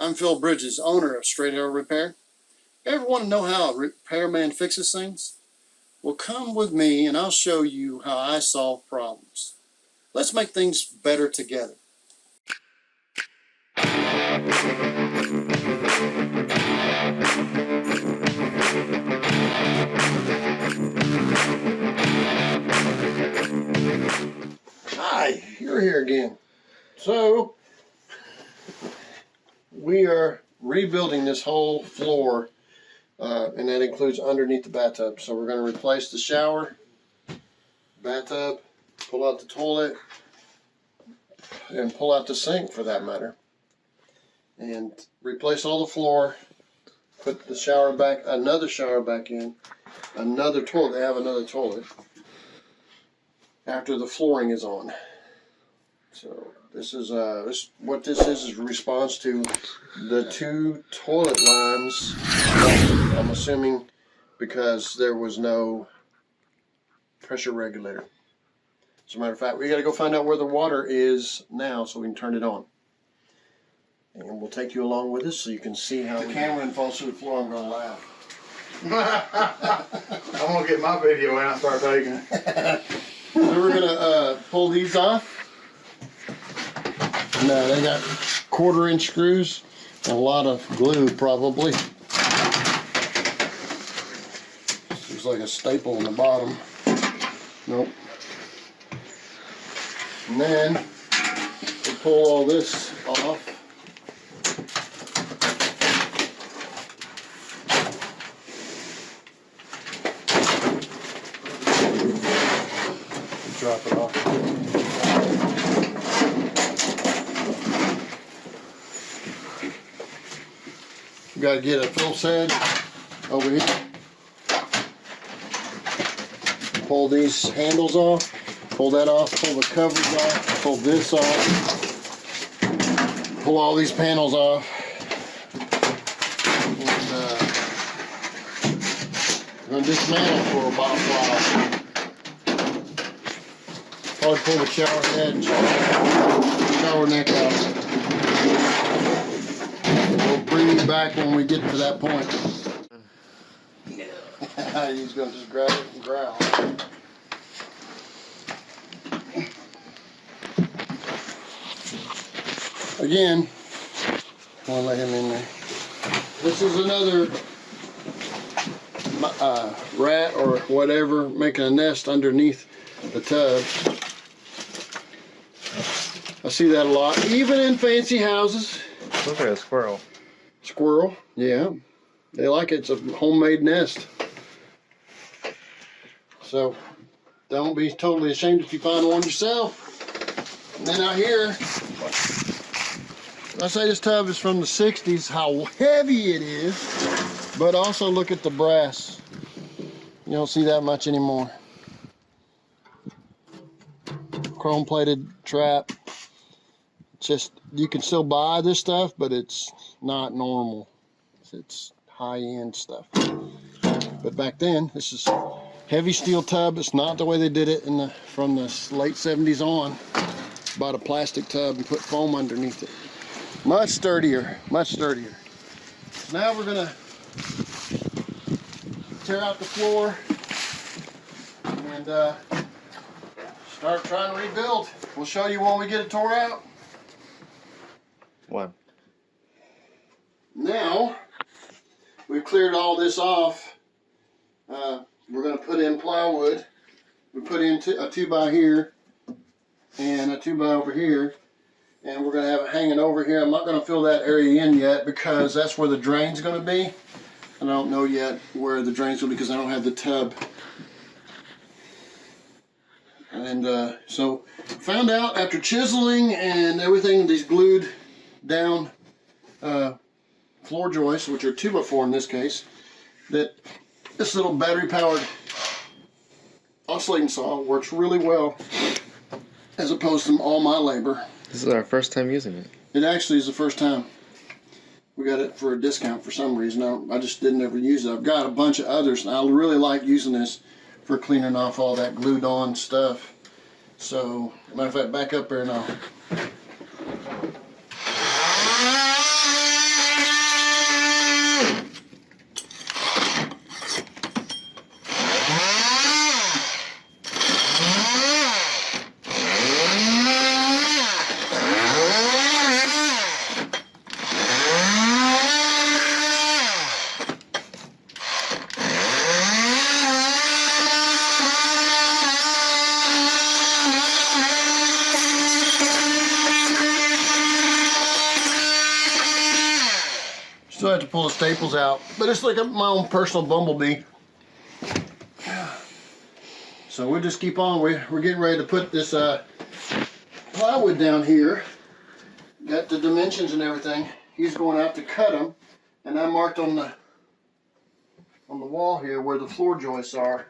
I'm Phil Bridges, owner of Straight Arrow Repair. Ever want to know how a repairman fixes things? Well, come with me and I'll show you how I solve problems. Let's make things better together. Hi, you're here again. So, we are rebuilding this whole floor, and that includes underneath the bathtub. So we're going to replace the shower, bathtub, pull out the toilet, and pull out the sink for that matter, and replace all the floor, put the shower back, another shower back in, another toilet. They have another toilet after the flooring is on. So this is what this is a response to the 2 toilet lines. I'm assuming because there was no pressure regulator. As a matter of fact, we got to go find out where the water is now so we can turn it on. And we'll take you along with us so you can see how the camera falls through the floor. I'm gonna laugh. I'm gonna get my video and I'll start taking it. So we're gonna pull these off. No, they got 1/4-inch screws and a lot of glue probably. Looks like a staple on the bottom. Nope. And then we pull all this off. Drop it off. We got to get a Phillips head over here. Pull these handles off. Pull that off. Pull the covers off. Pull this off. Pull all these panels off. And, we're going to dismantle for about a while. Probably pull the shower head and shower neck out. We'll bring you back when we get to that point. He's going to just grab it and growl. Again, I want to let him in there. This is another rat or whatever making a nest underneath the tub. I see that a lot, even in fancy houses. Looks like a squirrel. Squirrel, yeah. They like it. It's a homemade nest. So don't be totally ashamed if you find one yourself. And then out here, I say this tub is from the 60s, how heavy it is, but also look at the brass. You don't see that much anymore. Chrome plated trap. Just, you can still buy this stuff, but it's not normal. It's high-end stuff. But back then, this is heavy steel tub. It's not the way they did it from the late 70s on. Bought a plastic tub and put foam underneath it. Much sturdier, much sturdier. So now we're gonna tear out the floor and start trying to rebuild. We'll show you when we get it tore out. One. Now we've cleared all this off. We're going to put in plywood. We put in a 2x here and a 2x over here, and we're going to have it hanging over here. I'm not going to fill that area in yet because that's where the drain's going to be. I don't know yet where the drain's going to be because I don't have the tub. And so found out after chiseling and everything, these glued down floor joists, which are 2x4 in this case, that this little battery powered oscillating saw works really well as opposed to all my labor. This is our first time using it. It actually is the first time. We got it for a discount for some reason. I just didn't ever use it. I've got a bunch of others and I really like using this for cleaning off all that glued on stuff. So, matter of fact, back up there now. Still have to pull the staples out, but it's like my own personal bumblebee. So we'll just keep on. We're getting ready to put this plywood down here. Got the dimensions and everything. He's going out to cut them, and I marked on the wall here where the floor joists are.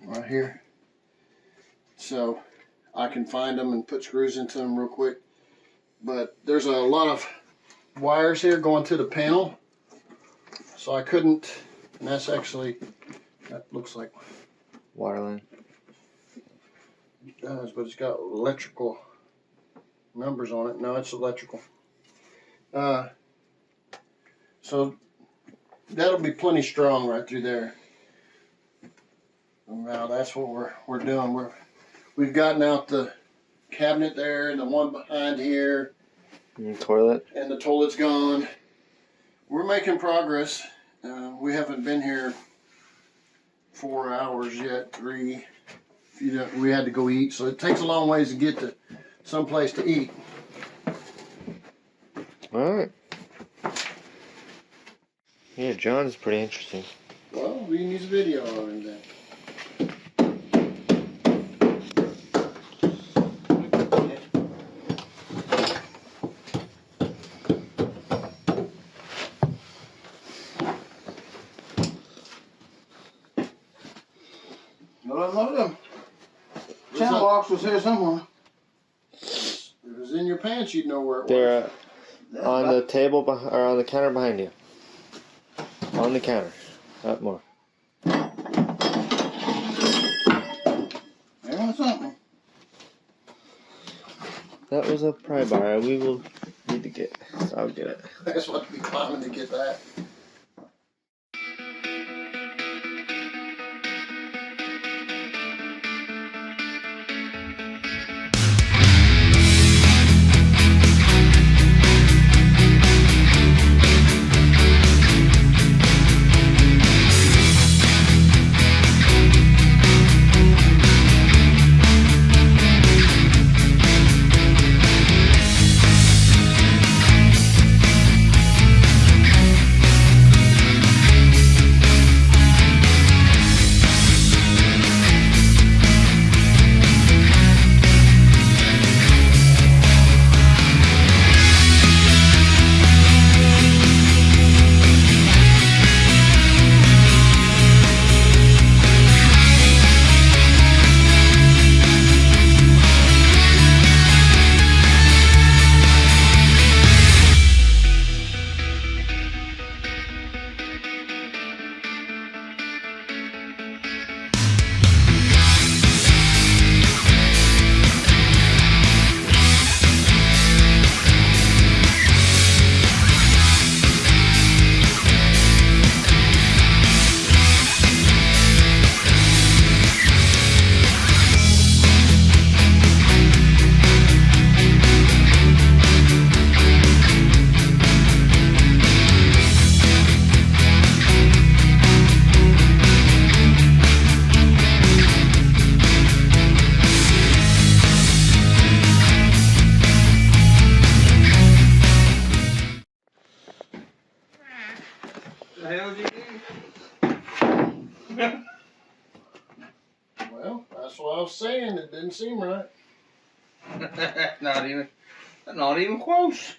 Right here. So I can find them and put screws into them real quick. But there's a lot of wires here going to the panel, so I couldn't, and that's actually, that looks like Water line. it does, but it's got electrical numbers on it. No, it's electrical. So that'll be plenty strong right through there. And now that's what we're doing. We've gotten out the cabinet there and the one behind here. And the toilet. And the toilet's gone. We're making progress. We haven't been here 4 hours yet, 3. We had to go eat, so it takes a long ways to get to someplace to eat. Alright. Yeah, John's pretty interesting. Well, we can use a video of him then. Channel box was here somewhere. If it was in your pants, you'd know where it was. They're on the table, or on the counter behind you. On the counter. Up more. There was something. That was a pry bar. We will need to get. So I'll get it. That's what we climbing to get that. The hell did you Well, that's what I was saying. It didn't seem right. do? not even close.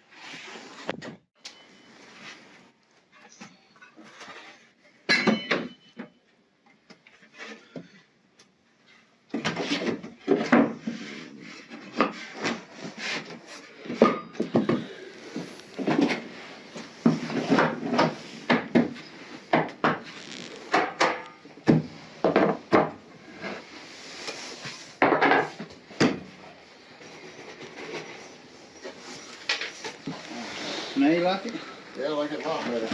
Now you like it? Yeah, I like it a lot better.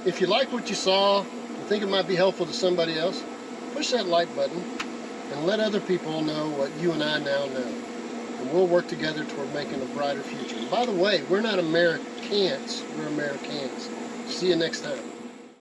If you like what you saw, you think it might be helpful to somebody else, push that like button and let other people know what you and I now know. And we'll work together toward making a brighter future. And by the way, we're not Americans, we're Americans. See you next time.